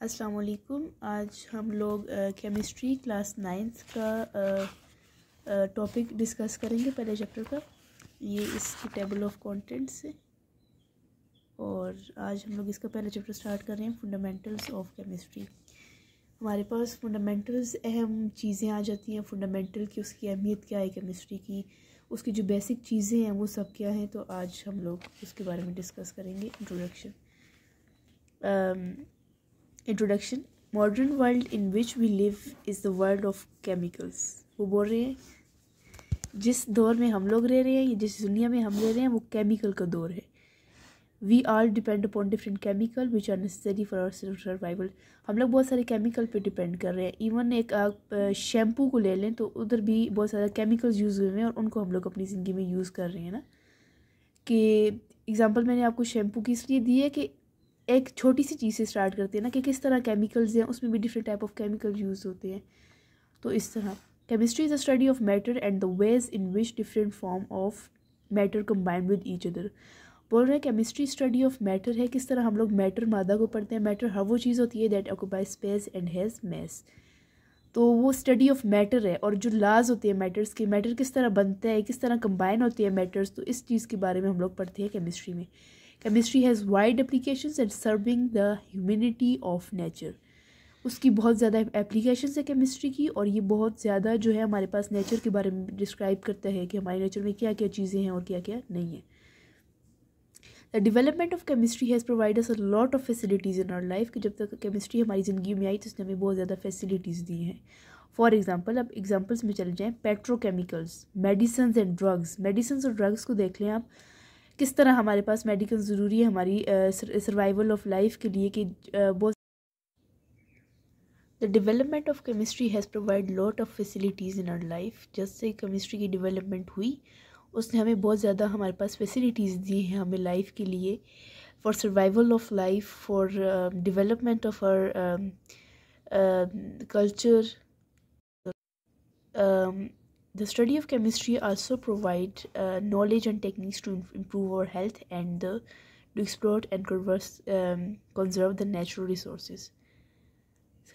अस्सलाम वालेकुम। आज हम लोग केमिस्ट्री क्लास 9th का टॉपिक डिस्कस करेंगे, पहले चैप्टर का। ये इसकी टेबल ऑफ कंटेंट्स है और आज हम लोग इसका पहला चैप्टर स्टार्ट कर रहे हैं, फंडामेंटल्स ऑफ केमिस्ट्री। हमारे पास फंडामेंटल्स अहम चीज़ें आ जाती हैं। फंडामेंटल की उसकी अहमियत क्या है केमिस्ट्री की, उसकी जो बेसिक चीज़ें हैं वो सब क्या हैं, तो आज हम लोग उसके बारे में डिस्कस करेंगे। Introduction. Modern world in which we live is the world of chemicals. वो बोल रहे हैं जिस दौर में हम लोग रह रहे हैं, जिस दुनिया में हम रह रहे हैं, वो केमिकल का दौर है। We are depend upon different chemical which are necessary for our survival. हम लोग बहुत सारे केमिकल पे डिपेंड कर रहे हैं। इवन एक आप शैम्पू को ले लें तो उधर भी बहुत सारे केमिकल्स यूज़ हुए हैं और उनको हम लोग अपनी ज़िंदगी में यूज़ कर रहे हैं ना। कि एग्जांपल मैंने आपको शैम्पू की इसलिए दी है कि एक छोटी सी चीज़ से स्टार्ट करते हैं ना, कि किस तरह केमिकल्स हैं, उसमें भी different type of chemical use होते हैं। तो इस तरह chemistry is a study of matter and the ways in which different form of matter combine with each other. बोल रहे हैं केमिस्ट्री स्टडी ऑफ मैटर है, किस तरह हम लोग मैटर मादा को पढ़ते हैं। मैटर हर वो चीज़ होती है that occupy space and has mass. तो वो स्टडी ऑफ मैटर है, और जो लाज होते हैं मैटर्स के, मैटर किस तरह बनता है, किस तरह कंबाइन होती है मैटर्स, तो इस चीज़ के बारे में हम लोग पढ़ते हैं केमिस्ट्री में। Chemistry has wide applications and serving the humanity of nature. उसकी बहुत ज़्यादा एप्लीकेशंस है केमिस्ट्री की, और ये बहुत ज़्यादा जो है हमारे पास नेचर के बारे में डिस्क्राइब करता है कि हमारे नेचर में क्या क्या चीज़ें हैं और क्या क्या नहीं है। The development of chemistry has provide us a lot of facilities in our life. कि जब तक केमिस्ट्री हमारी ज़िंदगी में आई तो उसने हमें बहुत ज़्यादा फैसिलिटीज़ दी हैं। फॉर एग्जांपल, अब एग्जांपल्स में चले जाएँ। Petrochemicals, medicine and drugs. Medicine और ड्रग्स को देख लें आप, किस तरह हमारे पास मेडिकल ज़रूरी है हमारी सर्वाइवल ऑफ लाइफ के लिए। कि बहुत the development of chemistry has provide lot of facilities in our life. जैसे केमिस्ट्री की डेवलपमेंट हुई, उसने हमें बहुत ज़्यादा हमारे पास फैसिलिटीज़ दी हैं हमें लाइफ के लिए, for survival of life, for development of our culture. The study of chemistry also provide knowledge and techniques to improve our health and to explore and conserve the natural resources.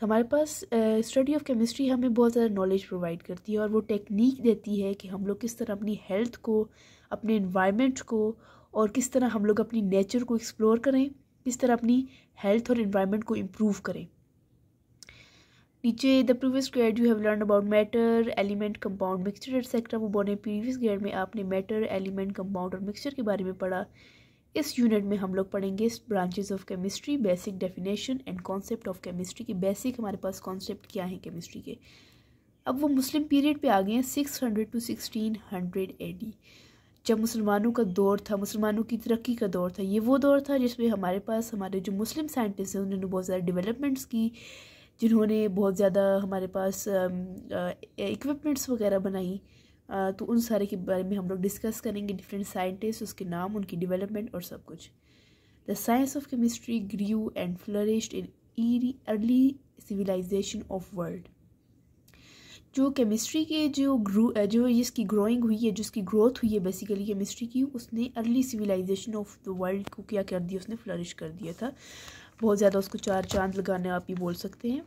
हमारे पास study of chemistry हमें बहुत ज़्यादा knowledge provide करती है, और वो technique देती है कि हम लोग किस तरह अपनी हेल्थ को, अपने इन्वायरमेंट को, और किस तरह हम लोग अपनी नेचर को एक्सप्लोर करें, किस तरह अपनी हेल्थ और इन्वायरमेंट को इम्प्रूव करें। नीचे the previous grade you have learn about matter, element, compound, mixture etcetera. वो बोले प्रीवियस ग्रेड में आपने मैटर, एलिमेंट, कंपाउंड और मिक्सचर के बारे में पढ़ा। इस यूनिट में हम लोग पढ़ेंगे branches of chemistry, basic definition and concept of chemistry की। बेसिक हमारे पास कॉन्सेप्ट क्या है केमिस्ट्री के। अब वो मुस्लिम पीरियड पे आ गए हैं, 600 to 1600 AD, जब मुसलमानों का दौर था, मुसलमानों की तरक्की का दौर था। ये वो दौर था जिसमें हमारे पास हमारे जो मुस्लिम साइंटिस्ट हैं उन्होंने बहुत ज़्यादा डेवलपमेंट्स की, जिन्होंने बहुत ज़्यादा हमारे पास इक्विपमेंट्स वगैरह बनाई। तो उन सारे के बारे में हम लोग डिस्कस करेंगे, डिफरेंट साइंटिस्ट, उसके नाम, उनकी डेवलपमेंट और सब कुछ। The science of chemistry grew and flourished in early civilisation of world. जो केमिस्ट्री के जो इसकी ग्रोइंग हुई है, जिसकी ग्रोथ हुई है बेसिकली केमिस्ट्री की, उसने early civilisation of the world को क्या कर दिया, उसने फ्लरिश कर दिया था। बहुत ज़्यादा उसको चार चांद लगाने आप ये बोल सकते हैं।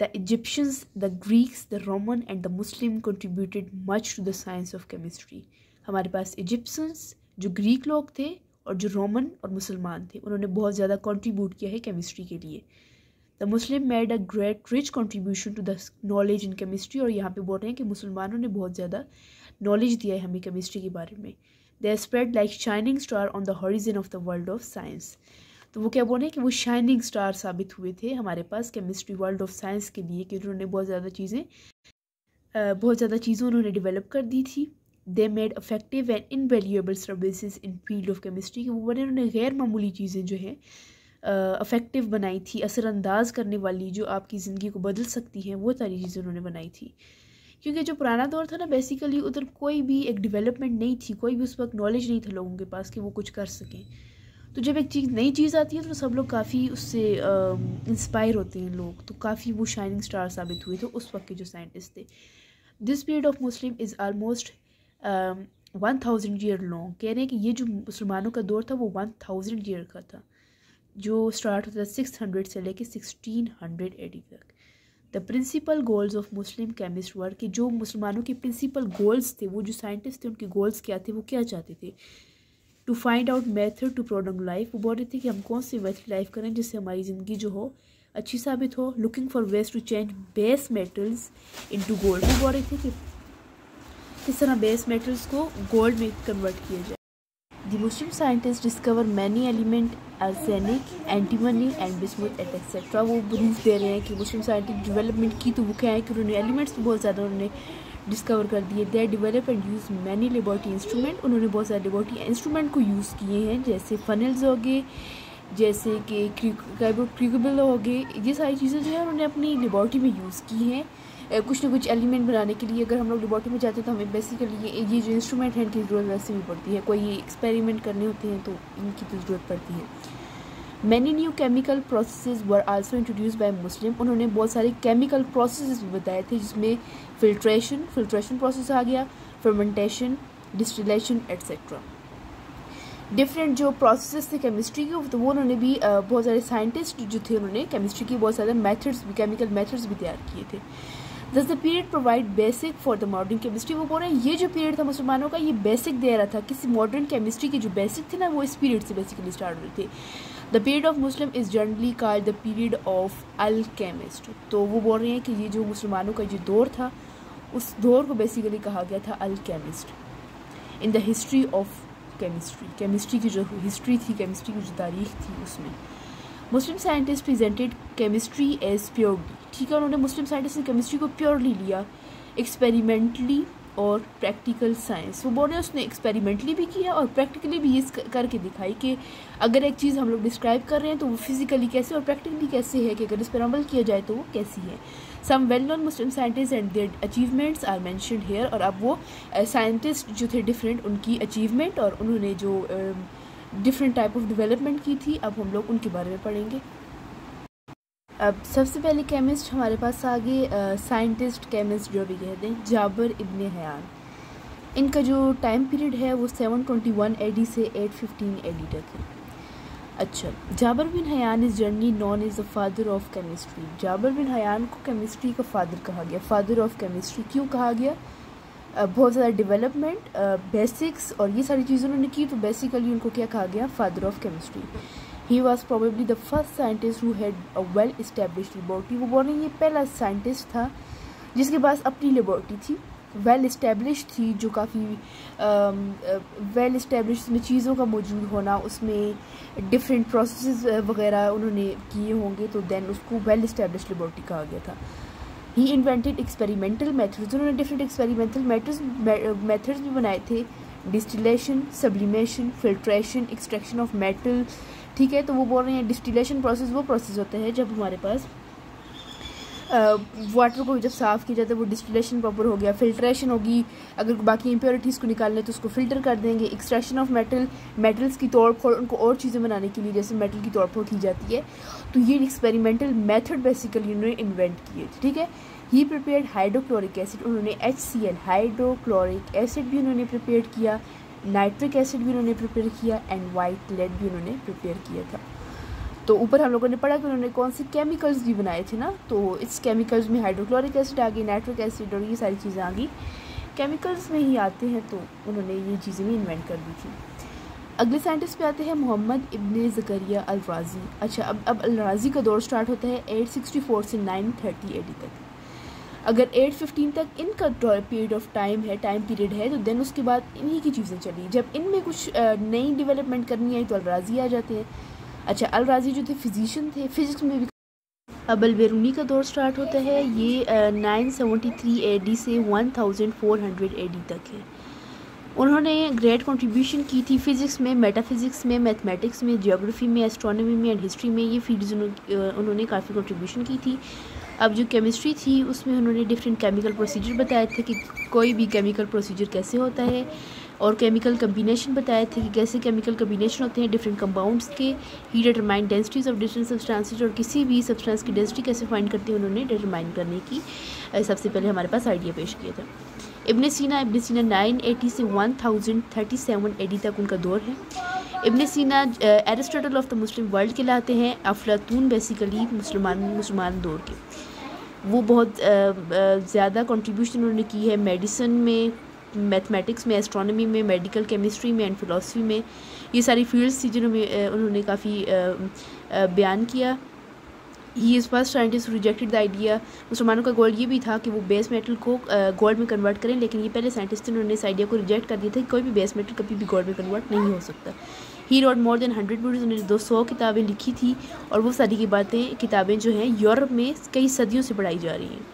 The Egyptians, the Greeks, the Roman and the Muslim contributed much to the science of chemistry. हमारे पास इजिप्शियंस जो ग्रीक लोग थे और जो रोमन और मुसलमान थे, उन्होंने बहुत ज़्यादा कंट्रीब्यूट किया है केमिस्ट्री के लिए। The Muslim made a great rich contribution to the knowledge in chemistry. और यहाँ पे बोल रहे हैं कि मुसलमानों ने बहुत ज़्यादा नॉलेज दिया है हमें केमिस्ट्री के बारे में। They spread like shining star on the horizon of the world of science. तो वो क्या बोल रहे हैं कि वो शाइनिंग स्टार साबित हुए थे हमारे पास केमिस्ट्री वर्ल्ड ऑफ साइंस के लिए, कि उन्होंने बहुत ज़्यादा चीज़ें उन्होंने डेवलप कर दी थी। They made affective and invaluable services in field of chemistry. कि वो बोले उन्होंने गैर मामूली चीज़ें जो है अफेक्टिव बनाई थी, असरअंदाज करने वाली, जो आपकी ज़िंदगी को बदल सकती हैं, वो सारी चीज़ें उन्होंने बनाई थी। क्योंकि जो पुराना दौर था ना, बेसिकली उधर कोई भी एक डेवलपमेंट नहीं थी, कोई भी उस वक्त नॉलेज नहीं था लोगों के पास कि वो कुछ कर सकें। तो जब एक चीज़ नई चीज़ आती है तो सब लोग काफ़ी उससे इंस्पायर होते हैं लोग, तो काफ़ी वो शाइनिंग स्टार साबित हुए थे उस वक्त के जो साइंटिस्ट थे। This period of Muslim is almost 1000 year long. कह रहे हैं कि ये जो मुसलमानों का दौर था वो 1000 ईयर का था। जो स्टार्ट होता है 600 से लेके 1600 AD तक। The principal goals of Muslim chemist were, कि जो मुसलमानों के प्रिंसिपल गोल्स थे, वो जो साइंटिस्ट थे उनके गोल्स क्या थे, वो क्या चाहते थे। To find out method to prolong life, वो बोल रहे थे कि हम कौन सी मेथड लाइफ करें जिससे हमारी ज़िंदगी जो हो अच्छी साबित हो। Looking for ways to change base metals into gold, वो बोल रहे थे कि किस तरह बेस मेटल्स को गोल्ड में कन्वर्ट किया जाए। The Muslim scientist discover many element arsenic, antimony and bismuth etcetera. वो प्रूफ दे रहे हैं कि मुस्लिम साइंटिस्ट डेवलपमेंट की तो वो क्या है कि उन्होंने एलिमेंट्स बहुत ज़्यादा उन्होंने डिस्कवर कर दिए। They develop and use many laboratory instrument, उन्होंने बहुत सारे लेबॉरेटरी इंस्ट्रूमेंट को यूज़ किए हैं, जैसे फनल्स हो गए, जैसे कि क्रूकेबल हो गए। ये सारी चीज़ें जो है उन्होंने अपनी लेबॉरेटरी में यूज़ की हैं कुछ ना कुछ एलिमेंट बनाने के लिए। अगर हम लोग लेबॉरेटरी में जाते हैं तो हमें बेसिकली ये जो इंस्ट्रूमेंट है इनकी ज़रूरत वैसे भी पड़ती है, कोई एक्सपेरिमेंट करने होते हैं तो इनकी तो ज़रूरत पड़ती है। Many new chemical processes were also introduce by मुस्लिम, उन्होंने बहुत सारे केमिकल प्रोसेसेस भी बताए थे, जिसमें फिल्ट्रेशन प्रोसेस आ गया, फर्मेंटेशन, डिस्टिलेशन एट्सेट्रा। डिफरेंट जो प्रोसेसेस थे केमिस्ट्री के, तो वो उन्होंने भी बहुत सारे साइंटिस्ट जो थे उन्होंने केमिस्ट्री की बहुत सारे मेथड्स भी, केमिकल मेथड्स भी तैयार किए थे। दस the period provide basic for the modern chemistry, वो बोल रहे हैं ये जो पीरियड था मुसलमानों का, ये बेसिक दे रहा था किसी मॉडर्न केमिस्ट्री के जो बेसिक थे ना, वो इस पीरियड से बेसिकली स्टार्ट हुए थे। The period of Muslim is generally called the period of alchemist, तो वो बोल रहे हैं कि ये जो मुसलमानों का जो दौर था उस दौर को बेसिकली कहा गया था alchemist. In the history of chemistry की जो हिस्ट्री थी, केमिस्ट्री की जो तारीख थी, उसमें Muslim scientist presented chemistry as purely, ठीक है, उन्होंने मुस्लिम साइंटिस्ट ने केमिस्ट्री को प्योरली लिया, एक्सपेरिमेंटली और प्रैक्टिकल साइंस। वो बोल रहे हैं उसने एक्सपेरिमेंटली भी किया और प्रैक्टिकली भी ये करके दिखाई कि अगर एक चीज़ हम लोग डिस्क्राइब कर रहे हैं तो वो फिजिकली कैसे और प्रैक्टिकली कैसे है, कि अगर इस पर अमल किया जाए तो वो कैसी है। Some well known Muslim scientist and their achievements are mentioned here, और अब वो साइंटिस्ट जो थे डिफरेंट, उनकी अचीवमेंट और उन्होंने जो डिफरेंट टाइप ऑफ डेवलपमेंट की थी, अब हम लोग उनके बारे में पढ़ेंगे। अब सबसे पहले केमिस्ट हमारे पास आगे साइंटिस्ट केमिस्ट जो भी कहते हैं, जाबर इब्ने हयान। इनका जो टाइम पीरियड है वो 721 AD से 815 AD तक है। अच्छा, Jabir bin Hayyan is generally known is the father of chemistry. Jabir bin Hayyan को केमिस्ट्री का फादर कहा गया। फादर ऑफ केमिस्ट्री क्यों कहा गया? बहुत ज़्यादा डेवलपमेंट, बेसिक्स और ये सारी चीज़ें उन्होंने की, तो बेसिकली उनको क्या कहा गया? Father of chemistry. He was probably the first scientist who had a well established laboratory. वो बोल रहे हैं ये पहला साइंटिस्ट था जिसके पास अपनी लेबॉर्ट्री थी, वेल इस्टेब्लिश थी, जो काफ़ी वेल इस्टेब्लिश में चीज़ों का मौजूद होना, उसमें डिफरेंट प्रोसेस वगैरह उन्होंने किए होंगे, तो देन उसको वेल इस्टेब्लिश लेबॉर्ट्री कहा गया था। ही इन्वेंटेड एक्सपेरिमेंटल मेथड्स, उन्होंने डिफरेंट एक्सपेरिमेंटल मेथड्स भी बनाए थे, distillation, sublimation, filtration, extraction of metal, ठीक है। तो वो बोल रहे हैं डिस्टिलेशन प्रोसेस वो प्रोसेस होता है जब हमारे पास वाटर को जब साफ़ किया जाता है, वो डिस्टिलेशन प्रॉपर हो गया। फिल्ट्रेशन होगी, अगर बाकी इम्प्योरिटीज़ को निकालना है तो उसको फिल्टर कर देंगे। एक्सट्रैक्शन ऑफ मेटल्स की तोड़ फोड़, उनको और चीज़ें बनाने के लिए जैसे मेटल की तोड़ फोड़ की जाती है, तो ये एक्सपेरिमेंटल मेथड बेसिकली उन्होंने इन्वेंट किए थे, ठीक है। ही प्रिपेयर्ड हाइड्रोक्लोरिक एसिड, उन्होंने HCl हाइड्रोक्लोरिक एसिड भी उन्होंने प्रिपेयर किया, नाइट्रिक एसिड भी उन्होंने प्रिपेयर किया एंड वाइट लेड भी उन्होंने प्रिपेयर किया था। तो ऊपर हम लोगों ने पढ़ा कि उन्होंने कौन से केमिकल्स भी बनाए थे ना, तो इस केमिकल्स में हाइड्रोक्लोरिक एसिड आ गई, नाइट्रिक एसिड और ये सारी चीज़ें आ गई, केमिकल्स में ही आते हैं, तो उन्होंने ये चीज़ें भी इन्वेंट कर दी थी। अगले साइंटिस्ट पे आते हैं मोहम्मद इब्ने ज़करिया अल राज़ी। अच्छा, अब अल राज़ी का दौर स्टार्ट होता है 864 से 930 AD तक। अगर 815 तक इनका पीरियड ऑफ टाइम पीरियड है, तो देन उसके बाद इन्हीं की चीज़ें चली। जब इनमें कुछ नई डेवलपमेंट करनी आई तो अल राज़ी आ जाते हैं। अच्छा, अल राज़ी जो थे फिजिशियन थे, फिजिक्स में भी। अब अल बेरूनी का दौर स्टार्ट होता है, ये 973 AD से 1400 AD तक है। उन्होंने ग्रेट कंट्रीब्यूशन की थी फिज़िक्स में, मेटाफिज़िक्स में, मैथमेटिक्स में, जियोग्राफी में, एस्ट्रोनॉमी में एंड हिस्ट्री में, ये फील्ड्स उन्होंने काफ़ी कंट्रीब्यूशन की थी। अब जो केमिस्ट्री थी उसमें उन्होंने डिफरेंट केमिकल प्रोसीजर बताए थे कि कोई भी केमिकल प्रोसीजर कैसे होता है, और केमिकल कम्बिनेशन बताए थे कि कैसे केमिकल कम्बिनेशन होते हैं डिफरेंट कंपाउंड्स के। He determine densities of different substances, और किसी भी सब्सटेंस की डेंसिटी कैसे फाइंड करते हैं उन्होंने डिटरमाइन करने की सबसे पहले हमारे पास आइडिया पेश किया था। इब्ने सीना 980 से 1037 AD तक उनका दौर है। इब्न सीना Aristotle of the Muslim world कहलाते हैं। अफलातून बेसिकली मुसलमान दौर के, वो बहुत ज़्यादा कंट्रीब्यूशन उन्होंने की है मेडिसिन में, मैथमेटिक्स में, एस्ट्रोनॉमी में, मेडिकल केमिस्ट्री में एंड फिलोसफी में। ये सारी फील्ड्स थी जिन्होंने उन्होंने काफ़ी बयान किया। He is first scientist rejected the idea. मुसलमानों का गोल ये भी था कि वो बेस मेटल को गोल्ड में कन्वर्ट करें, लेकिन ये पहले साइंटिस्ट थे, उन्होंने इस आइडिया को रिजेक्ट कर दिया था कि कोई भी बेस मेटल कभी भी गोल्ड में कन्वर्ट नहीं हो सकता। ही रोड मोर देन 100 बुक्स, उन्होंने 200 किताबें लिखी थी और वो सारी की बातें किताबें जो हैं यूरोप में कई सदियों से पढ़ाई जा रही हैं।